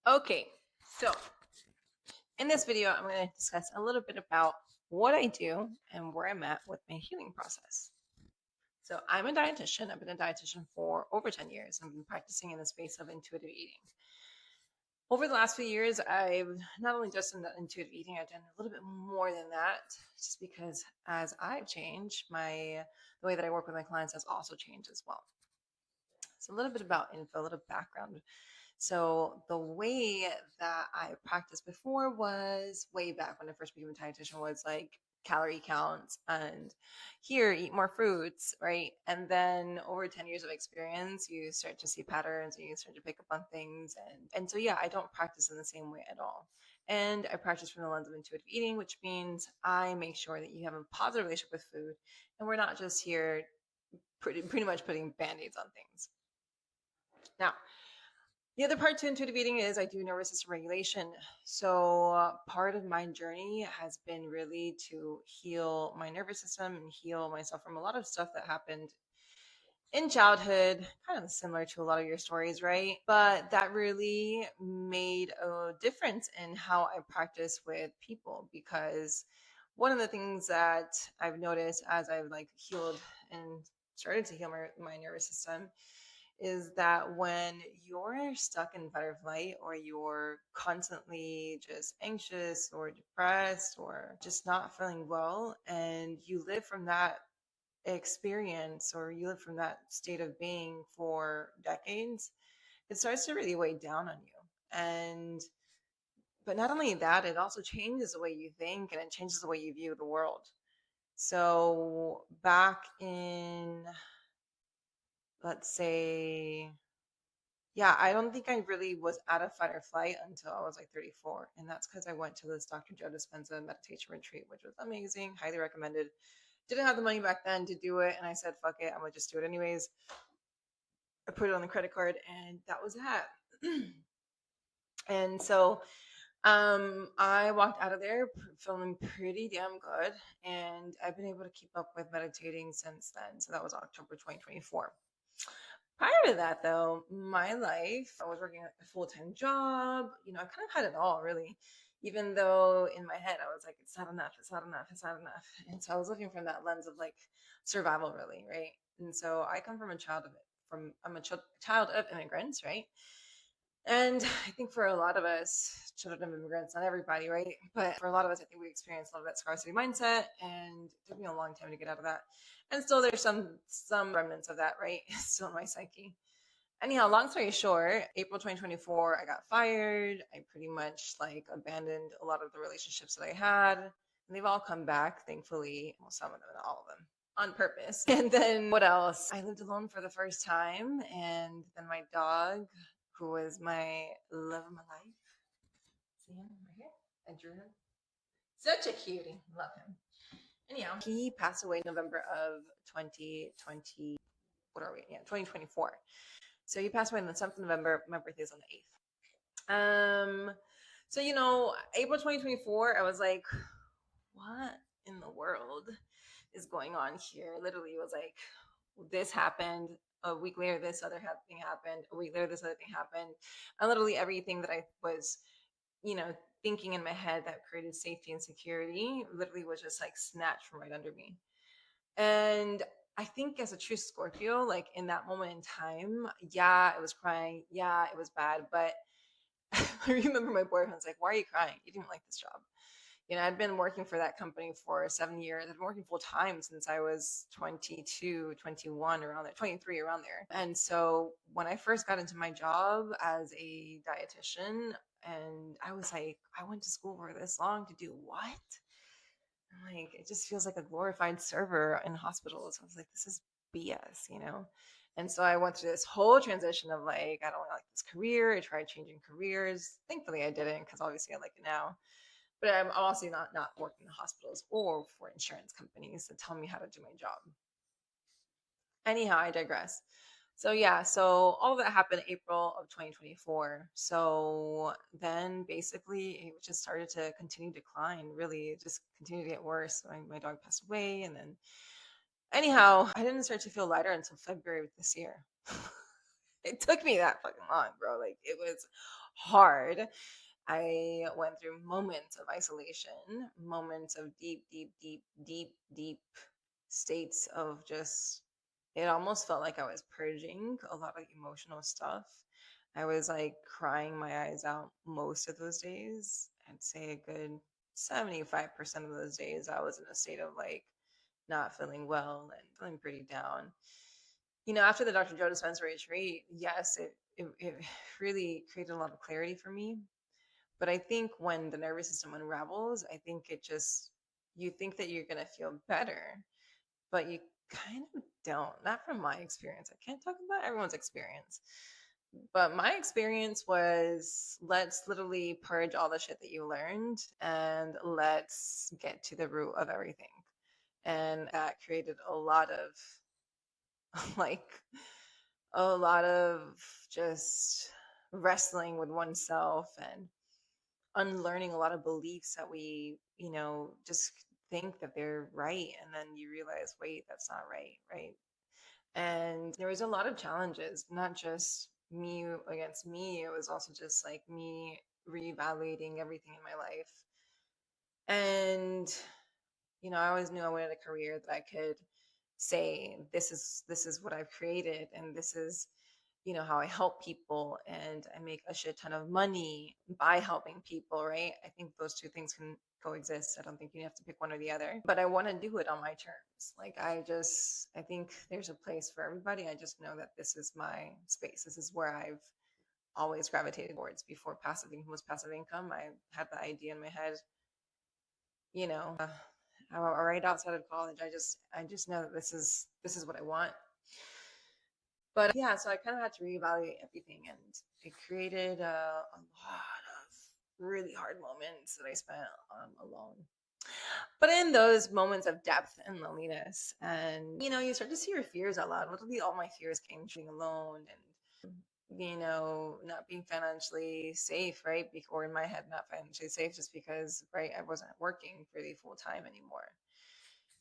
Okay, so in this video, I'm going to discuss a little bit about what I do and where I'm at with my healing process. So, I'm a dietitian. I've been a dietitian for over 10 years. I've been practicing in the space of intuitive eating. Over the last few years, I've not only just done intuitive eating, I've done a little bit more than that, just because as I've changed, the way that I work with my clients has also changed as well. So, a little bit about info, a little background. So the way that I practiced before was way back when I first became a dietitian was like calorie counts and here eat more fruits, right? And then over 10 years of experience, you start to see patterns and you start to pick up on things. And so yeah, I don't practice in the same way at all. And I practice from the lens of intuitive eating, which means I make sure that you have a positive relationship with food and we're not just here pretty much putting band-aids on things. Now, the other part to intuitive eating is I do nervous system regulation. So, part of my journey has been really to heal my nervous system and heal myself from a lot of stuff that happened in childhood, kind of similar to a lot of your stories, right? But that really made a difference in how I practice with people because one of the things that I've noticed as I've like healed and started to heal my nervous system is that when you're stuck in fight or flight or you're constantly just anxious or depressed or just not feeling well and you live from that experience or you live from that state of being for decades, it starts to really weigh down on you. And but not only that, it also changes the way you think and it changes the way you view the world. So back in, let's say, yeah, I don't think I really was out of fight or flight until I was like 34. And that's because I went to this Dr. Joe Dispenza meditation retreat, which was amazing, highly recommended. Didn't have the money back then to do it. And I said, fuck it, I'm going to just do it anyways. I put it on the credit card and that was that. And so I walked out of there feeling pretty damn good. And I've been able to keep up with meditating since then. So that was October 2024. Prior to that, though, my life, I was working a full time job. I kind of had it all, really. Even though in my head, I was like, it's not enough, it's not enough, it's not enough. And so I was looking from that lens of like survival, really, right? And so I come from I'm a child of immigrants, right? And I think for a lot of us, children of immigrants, not everybody, right? But for a lot of us, I think we experience a lot of that scarcity mindset, and it took me a long time to get out of that. And still, there's some remnants of that, right? Still in my psyche. Anyhow, long story short, April 2024, I got fired. I pretty much like abandoned a lot of the relationships that I had, and they've all come back, thankfully. Well, some of them, not all of them, on purpose. And then what else? I lived alone for the first time, and then my dog, who was my love of my life. See him right here? I drew him. Such a cutie. Love him. Anyhow, he passed away November of 2020. What are we? Yeah, 2024. So he passed away on the 7th of November. My birthday is on the 8th. So April 2024, I was like, what in the world is going on here? Literally, it was like this happened. A week later, this other thing happened. A week later, this other thing happened. And literally everything that I was, thinking in my head that created safety and security literally was just like snatched from right under me. And I think as a true Scorpio, like in that moment in time, yeah, it was crying. Yeah, it was bad. But I remember my boyfriend was like, why are you crying? You didn't like this job. I'd been working for that company for 7 years. I'd been working full time since I was 22, 21, around there, 23, around there. And so when I first got into my job as a dietitian, and I was like, I went to school for this long to do what? I'm like, it just feels like a glorified server in hospitals. I was like, this is BS. And so I went through this whole transition of like, I don't like this career. I tried changing careers. Thankfully, I didn't because obviously I like it now. But I'm also not working in hospitals or for insurance companies that tell me how to do my job. Anyhow, I digress. So yeah, so all of that happened April of 2024. So then basically it just started to continue to decline, really. It just continued to get worse. My dog passed away. And then anyhow, I didn't start to feel lighter until February of this year. It took me that fucking long, bro. Like it was hard. I went through moments of isolation, moments of deep, deep, deep, deep, deep states of just, it almost felt like I was purging a lot of emotional stuff. I was like crying my eyes out most of those days. I'd say a good 75% of those days I was in a state of like not feeling well and feeling pretty down. After the Dr. Joe Dispenza retreat, yes, it really created a lot of clarity for me. But I think when the nervous system unravels, I think it just, you think that you're going to feel better, but you kind of don't. Not from my experience. I can't talk about everyone's experience. But my experience was, let's literally purge all the shit that you learned and let's get to the root of everything. And that created a lot of like a lot of just wrestling with oneself and unlearning a lot of beliefs that we, just think that they're right. And then you realize, wait, that's not right. Right. And there was a lot of challenges, not just me against me. It was also just like me reevaluating everything in my life. And, I always knew I wanted a career that I could say, this is what I've created, and this is, how I help people, and I make a shit ton of money by helping people, right? I think those two things can coexist. I don't think you have to pick one or the other, but I want to do it on my terms. Like I think there's a place for everybody. I just know that this is my space. This is where I've always gravitated towards. Before passive income was passive income, I had the idea in my head, you know, uh, right outside of college. I just know that this is what I want. But yeah, so I kind of had to reevaluate everything, and it created a lot of really hard moments that I spent alone. But in those moments of depth and loneliness, and you start to see your fears out loud. Literally, all my fears came from being alone and not being financially safe, right? Or in my head, not financially safe, just because, right, I wasn't working really full time anymore.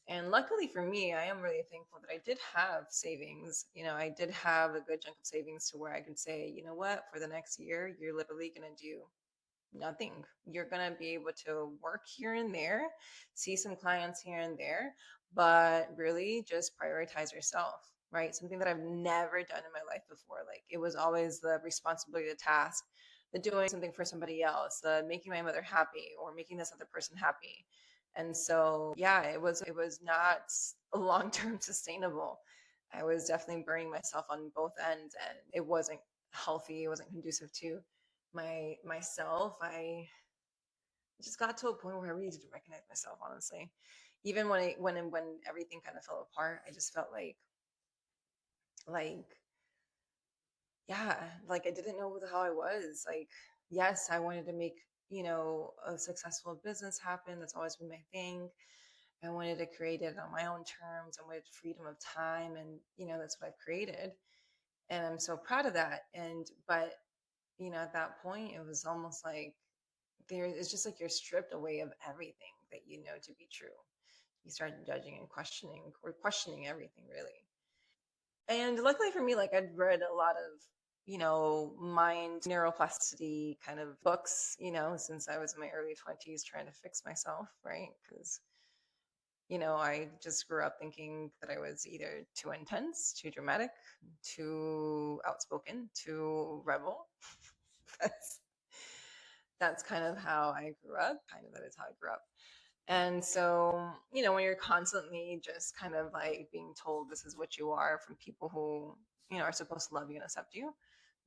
And luckily for me, I am really thankful that I did have savings. I did have a good chunk of savings to where I could say, you know what, for the next year, you're literally going to do nothing. You're going to be able to work here and there, see some clients here and there, but really just prioritize yourself, right? Something that I've never done in my life before. Like it was always the responsibility, the task, the doing something for somebody else, the making my mother happy or making this other person happy. And so, yeah, it was not long-term sustainable. I was definitely burning myself on both ends, and it wasn't healthy. It wasn't conducive to myself. I just got to a point where I really didn't recognize myself, honestly. Even when everything kind of fell apart, I just felt like yeah, like I didn't know who the hell I was. Like, yes, I wanted to make, a successful business happen. That's always been my thing. I wanted to create it on my own terms. I wanted freedom of time, and that's what I've created. And I'm so proud of that. But at that point, it was almost like it's just like you're stripped away of everything that you know to be true. You start judging and questioning everything, really. And luckily for me, like I'd read a lot of, mind neuroplasticity kind of books, since I was in my early 20s trying to fix myself, right? Because, I just grew up thinking that I was either too intense, too dramatic, too outspoken, too rebel. that's that's kind of how I grew up. Kind of that is how I grew up. And so, when you're constantly just kind of like being told this is what you are from people who, are supposed to love you and accept you,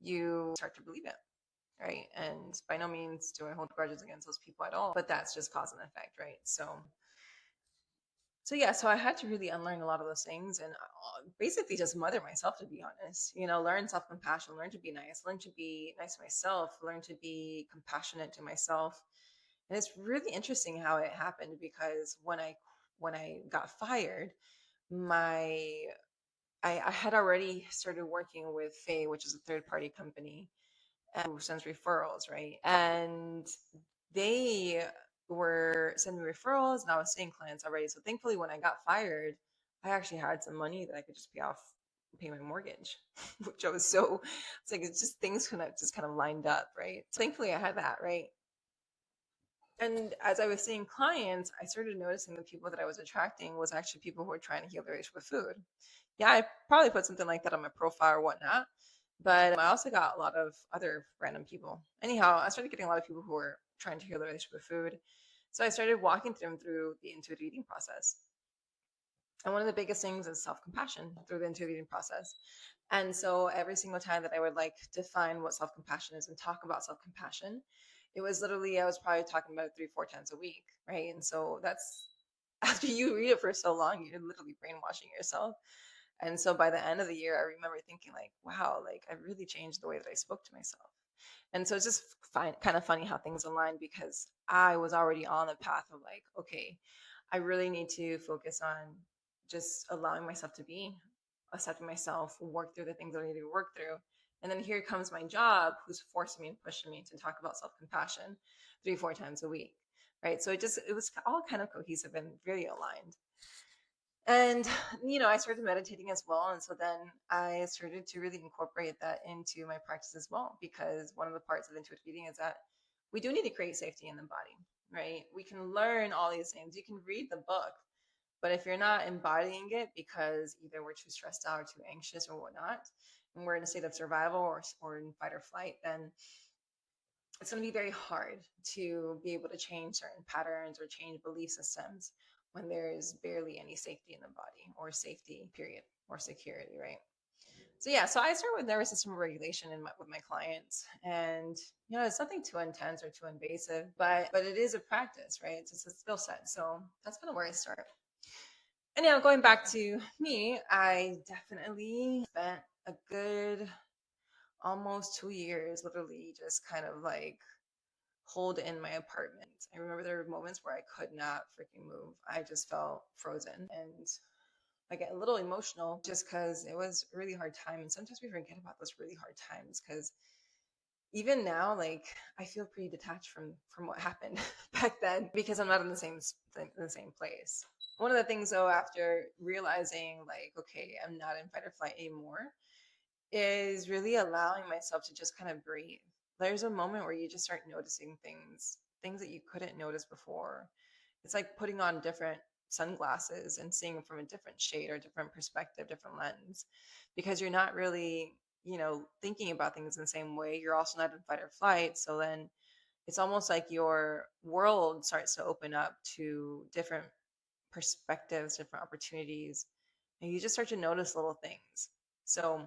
you start to believe it, right? And by no means do I hold grudges against those people at all, but that's just cause and effect, right? So yeah, so I had to really unlearn a lot of those things and basically just mother myself, to be honest. Learn self compassion, learn to be nice, learn to be nice to myself, learn to be compassionate to myself. And it's really interesting how it happened because when I got fired, my I had already started working with Faye, which is a third party company who sends referrals, right? And they were sending me referrals and I was seeing clients already. So thankfully when I got fired, I actually had some money that I could just pay off pay my mortgage, which I was so, it's like, it's just things kind of lined up, right? So thankfully I had that, right? And as I was seeing clients, I started noticing the people that I was attracting was actually people who were trying to heal their relationship with food. Yeah, I probably put something like that on my profile or whatnot, but I also got a lot of other random people. Anyhow, I started getting a lot of people who were trying to heal their relationship with food. So I started walking them through the intuitive eating process. And one of the biggest things is self compassion through the intuitive eating process. And so every single time that I would like define what self compassion is and talk about self compassion, it was literally, I was probably talking about it 3, 4 times a week. Right. And so that's, after you read it for so long, you're literally brainwashing yourself. And so by the end of the year, I remember thinking like, wow, like I really changed the way that I spoke to myself. And so it's just kind of funny how things align, because I was already on the path of like, okay, I really need to focus on just allowing myself to be, accepting myself, work through the things that I need to work through. And then here comes my job, who's forcing me and pushing me to talk about self compassion 3, 4 times a week. Right. So it was all kind of cohesive and really aligned. And I started meditating as well, and so then I started to really incorporate that into my practice as well, because one of the parts of intuitive eating is that we do need to create safety in the body, right? We can learn all these things, you can read the book, but if you're not embodying it, because either we're too stressed out or too anxious or whatnot, and we're in a state of survival or in fight or flight, then it's going to be very hard to be able to change certain patterns or change belief systems when there's barely any safety in the body, or safety period, or security, right? So yeah, so I start with nervous system regulation with my clients, and it's nothing too intense or too invasive, but it is a practice, right? It's a skill set. So that's kind of where I start. And now going back to me, I definitely spent a good almost 2 years literally just kind of like hold in my apartment. I remember there were moments where I could not freaking move. I just felt frozen, and I get a little emotional just because it was a really hard time. And sometimes we forget about those really hard times, because even now, like, I feel pretty detached from what happened back then, because I'm not in the same place. One of the things though, after realizing like, okay, I'm not in fight or flight anymore, is really allowing myself to just kind of breathe. There's a moment where you just start noticing things that you couldn't notice before. It's like putting on different sunglasses and seeing from a different shade or different perspective, different lens, because you're not really, thinking about things in the same way. You're also not in fight or flight. So then it's almost like your world starts to open up to different perspectives, different opportunities, and you just start to notice little things. So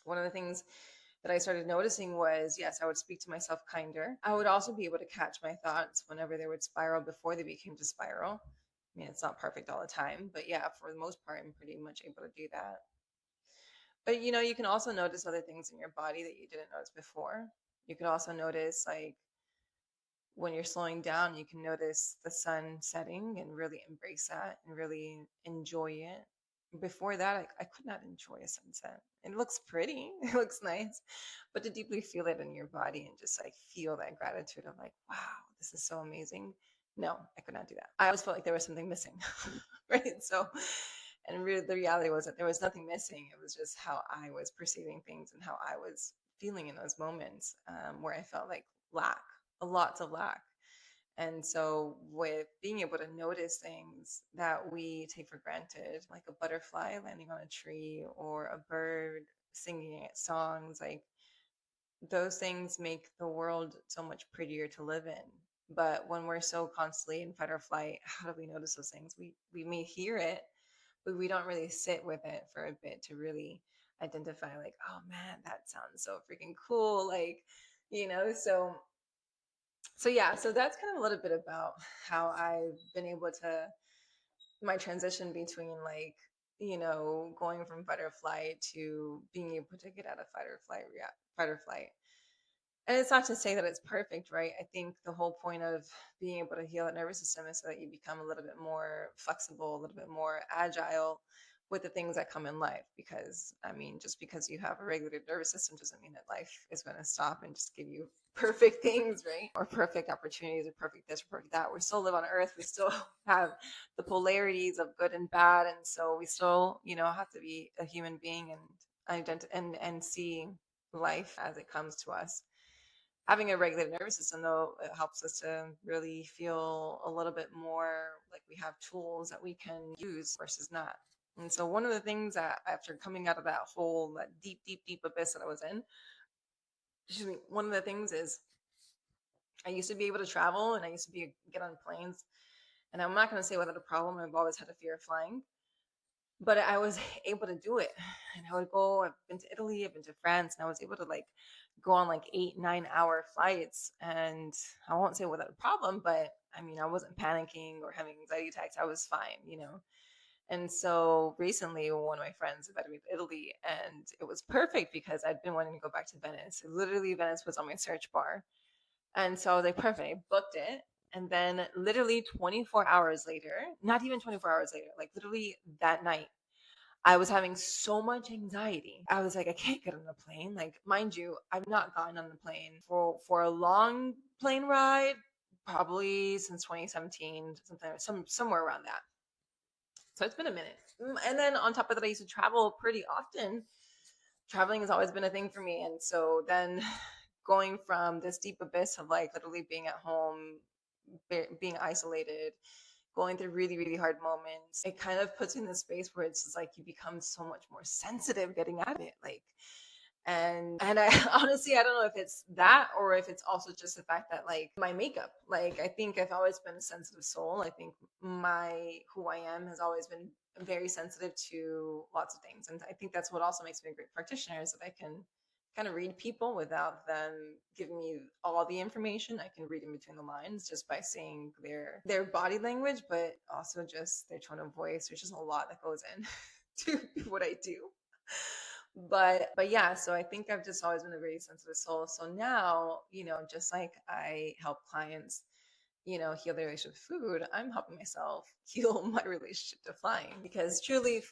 one of the things that I started noticing was, yes, I would speak to myself kinder. I would also be able to catch my thoughts whenever they would spiral before they became to spiral. I mean, it's not perfect all the time, but yeah, for the most part, I'm pretty much able to do that. But you can also notice other things in your body that you didn't notice before. You could also notice, like, when you're slowing down, you can notice the sun setting and really embrace that and really enjoy it. Before that, I could not enjoy a sunset. It looks pretty, it looks nice, but to deeply feel it in your body and just like feel that gratitude of like, wow, this is so amazing. No, I could not do that. I always felt like there was something missing, right? So, and really, the reality was that there was nothing missing. It was just how I was perceiving things and how I was feeling in those moments, where I felt like lack, lots of lack. And so, with being able to notice things that we take for granted, like a butterfly landing on a tree or a bird singing songs, like those things make the world so much prettier to live in. But when we're so constantly in fight or flight, how do we notice those things? We may hear it, but we don't really sit with it for a bit to really identify, like, oh man, that sounds so freaking cool. Like, so yeah, so that's kind of a little bit about how I've been able to, my transition between like, going from fight or flight to being able to get out of fight or flight. And it's not to say that it's perfect, right? I think the whole point of being able to heal the nervous system is so that you become a little bit more flexible, a little bit more agile with the things that come in life. Because I mean, just because you have a regulated nervous system doesn't mean that life is going to stop and just give you perfect things, right? Or perfect opportunities, or perfect this, or perfect that. We still live on earth. We still have the polarities of good and bad, and so we still, have to be a human being and and see life as it comes to us. Having a regulated nervous system, though, it helps us to really feel a little bit more like we have tools that we can use versus not. And so one of the things that after coming out of that hole, that deep, deep, deep abyss that I was in, excuse me, one of the things is I used to be able to travel and I used to get on planes. And I'm not going to say without a problem. I've always had a fear of flying, but I was able to do it. And I would go, I've been to Italy, I've been to France, and I was able to like go on like 8, 9 hour flights. And I won't say without a problem, but I mean, I wasn't panicking or having anxiety attacks. I was fine. And so recently, one of my friends invited me to Italy, and it was perfect because I'd been wanting to go back to Venice. Literally, Venice was on my search bar. And so I was like, perfect. I booked it. And then literally 24 hours later, not even 24 hours later, like literally that night, I was having so much anxiety. I was like, I can't get on a plane. Like, mind you, I've not gotten on the plane for a long plane ride, probably since 2017, somewhere around that. So it's been a minute. And then on top of that, I used to travel pretty often. Traveling has always been a thing for me. And so then going from this deep abyss of like literally being at home, being isolated, going through really, really hard moments, it kind of puts you in this space where it's just like you become so much more sensitive getting out of it. Like, and I honestly, I don't know if it's that or if it's also just the fact that like my makeup, like I think I've always been a sensitive soul. I think who I am has always been very sensitive to lots of things. And I think that's what also makes me a great practitioner, is that I can kind of read people without them giving me all the information. I can read in between the lines just by seeing their body language, but also just their tone of voice. There's just a lot that goes in to what I do. But yeah, so I think I've just always been a very sensitive soul. So now, just like I help clients, heal their relationship with food, I'm helping myself heal my relationship to flying. Because truly,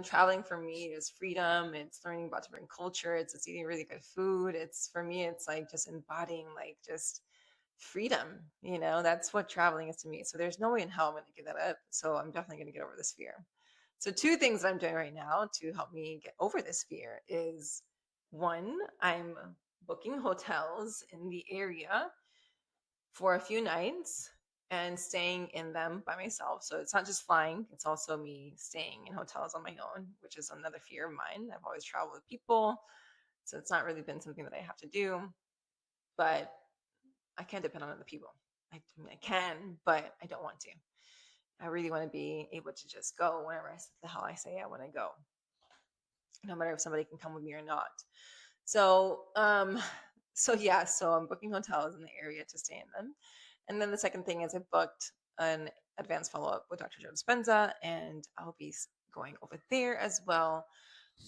traveling for me is freedom. It's learning about different culture. It's eating really good food. It's, for me, it's like just embodying like just freedom. That's what traveling is to me. So there's no way in hell I'm going to give that up. So I'm definitely going to get over this fear. So two things that I'm doing right now to help me get over this fear is, one, I'm booking hotels in the area for a few nights and staying in them by myself. So it's not just flying, it's also me staying in hotels on my own, which is another fear of mine. I've always traveled with people, so it's not really been something that I have to do, but I can't depend on other people. I mean, I can, but I don't want to. I really want to be able to just go whenever the hell I say I want to go, no matter if somebody can come with me or not. So, so I'm booking hotels in the area to stay in them. And then the second thing is I booked an advanced follow-up with Dr. Joe Dispenza, and I'll be going over there as well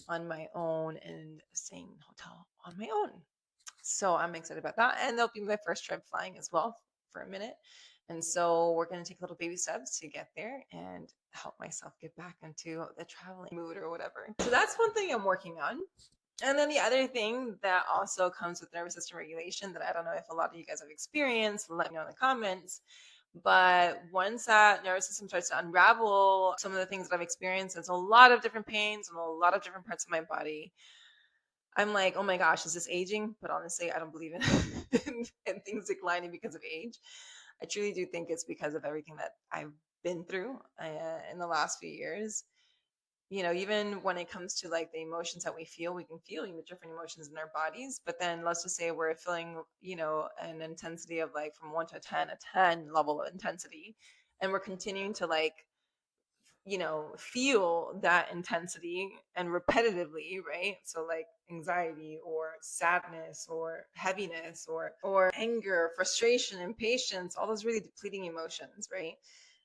on my own and staying in a hotel on my own. So I'm excited about that. And that'll be my first trip flying as well for a minute. And so we're going to take little baby steps to get there and help myself get back into the traveling mood or whatever. So that's one thing I'm working on. And then the other thing that also comes with nervous system regulation that I don't know if a lot of you guys have experienced, let me know in the comments. But once that nervous system starts to unravel, some of the things that I've experienced, there's a lot of different pains and a lot of different parts of my body. I'm like, oh my gosh, is this aging? But honestly, I don't believe in things declining because of age. I truly do think it's because of everything that I've been through in the last few years. Even when it comes to like the emotions that we feel, we can feel different emotions in our bodies. But then let's just say we're feeling, an intensity of like from 1 to 10, a 10 level of intensity. And we're continuing to like, feel that intensity and repetitively, right? So like anxiety or sadness or heaviness or anger, frustration, impatience, all those really depleting emotions, right?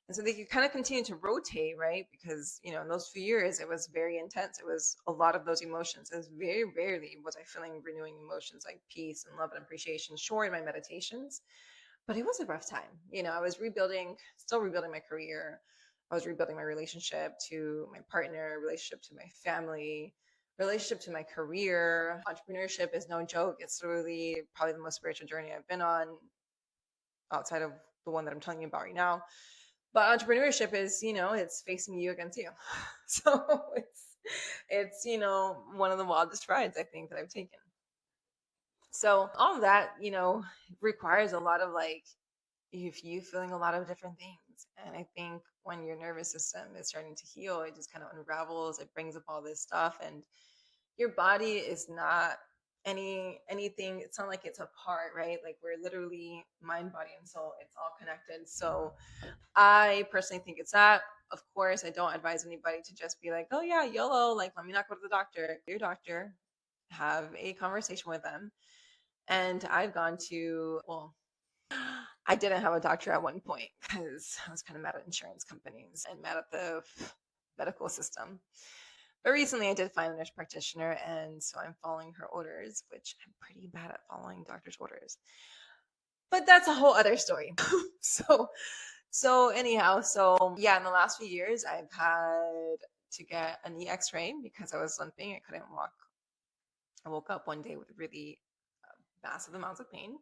And so they could kind of continue to rotate, right? Because, in those few years, it was very intense. It was a lot of those emotions. It was very rarely was I feeling renewing emotions like peace and love and appreciation, sure, in my meditations. But it was a rough time. I was still rebuilding my career. I was rebuilding my relationship to my partner, relationship to my family, relationship to my career. Entrepreneurship is no joke. It's literally probably the most spiritual journey I've been on outside of the one that I'm telling you about right now. But entrepreneurship is, it's facing you against you. So it's, one of the wildest rides I think that I've taken. So all of that, requires a lot of like if you feeling a lot of different things. And I think when your nervous system is starting to heal, it just kind of unravels, it brings up all this stuff, and your body is not anything, it's not like it's apart, right? Like we're literally mind, body, and soul, it's all connected. So I personally think it's that. Of course, I don't advise anybody to just be like, oh yeah, YOLO, like let me not go to the doctor. Your doctor, have a conversation with them. And I've gone to, well, I didn't have a doctor at one point because I was kind of mad at insurance companies and mad at the medical system. But recently I did find a nurse practitioner, and so I'm following her orders, which I'm pretty bad at following doctor's orders. But that's a whole other story. So anyhow, so yeah, in the last few years I've had to get a knee x-ray because I was limping. I couldn't walk. I woke up one day with really massive amounts of pain.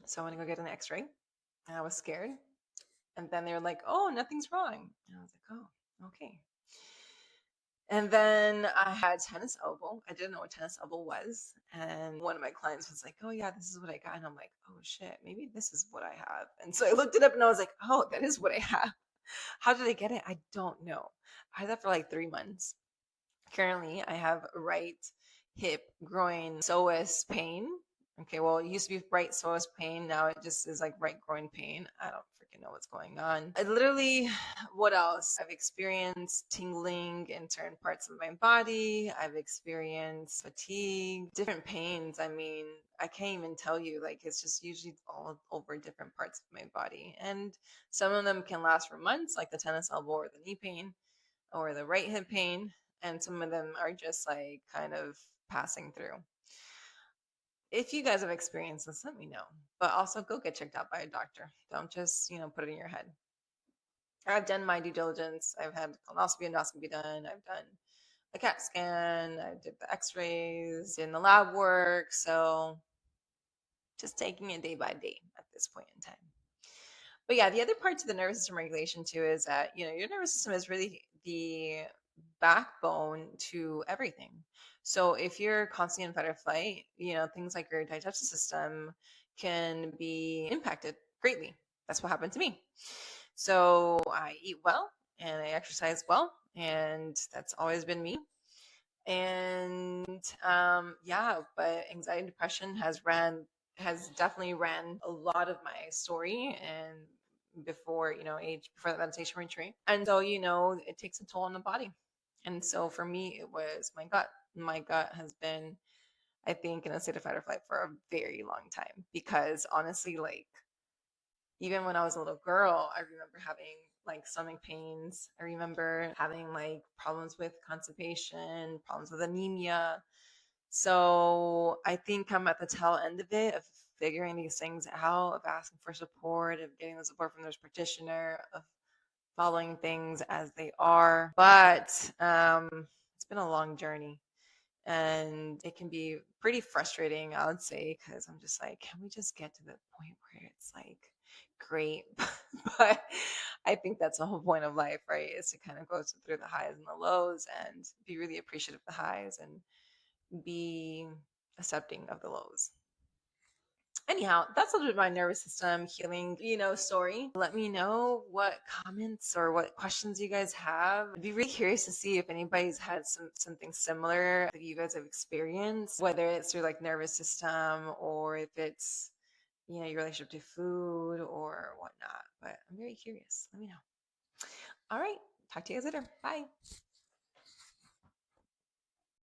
So I went to go get an x-ray, and I was scared. And then they were like, oh, nothing's wrong. And I was like, oh, okay. And then I had tennis elbow. I didn't know what tennis elbow was. And one of my clients was like, oh, yeah, this is what I got. And I'm like, oh, shit, maybe this is what I have. And so I looked it up and I was like, oh, that is what I have. How did I get it? I don't know. I had that for like 3 months. Currently, I have right hip groin psoas pain. Okay, well, it used to be right psoas pain. Now it just is like right groin pain. I don't freaking know what's going on. I literally, what else? I've experienced tingling in certain parts of my body. I've experienced fatigue, different pains. I mean, I can't even tell you. Like, it's just usually all over different parts of my body. And some of them can last for months, like the tennis elbow or the knee pain or the right hip pain. And some of them are just like kind of passing through. If you guys have experienced this, let me know. But also go get checked out by a doctor. Don't just, put it in your head. I've done my due diligence. I've had colonoscopy, endoscopy done. I've done a CAT scan. I did the x-rays, did the lab work. So just taking it day by day at this point in time. But yeah, the other part to the nervous system regulation too is that, your nervous system is really the backbone to everything. So if you're constantly in fight or flight, things like your digestive system can be impacted greatly. That's what happened to me. So I eat well and I exercise well, and that's always been me. And yeah, but anxiety and depression has definitely ran a lot of my story, and before before the meditation retreat. And so it takes a toll on the body. And so for me it was my gut has been, I think, in a state of fight or flight for a very long time, because honestly, like, even when I was a little girl, I remember having like stomach pains. I remember having like problems with constipation, problems with anemia. So I think I'm at the tail end of it, of figuring these things out, of asking for support, of getting the support from this practitioner, of following things as they are. But it's been a long journey, and it can be pretty frustrating, I would say, because I'm just like, can we just get to the point where it's like great? But I think that's the whole point of life, right? Is to kind of go through the highs and the lows and be really appreciative of the highs and be accepting of the lows. Anyhow, that's a little bit of my nervous system healing, story. Let me know what comments or what questions you guys have. I'd be really curious to see if anybody's had something similar that you guys have experienced, whether it's through like nervous system or if it's, your relationship to food or whatnot. But I'm very curious. Let me know. All right. Talk to you guys later. Bye.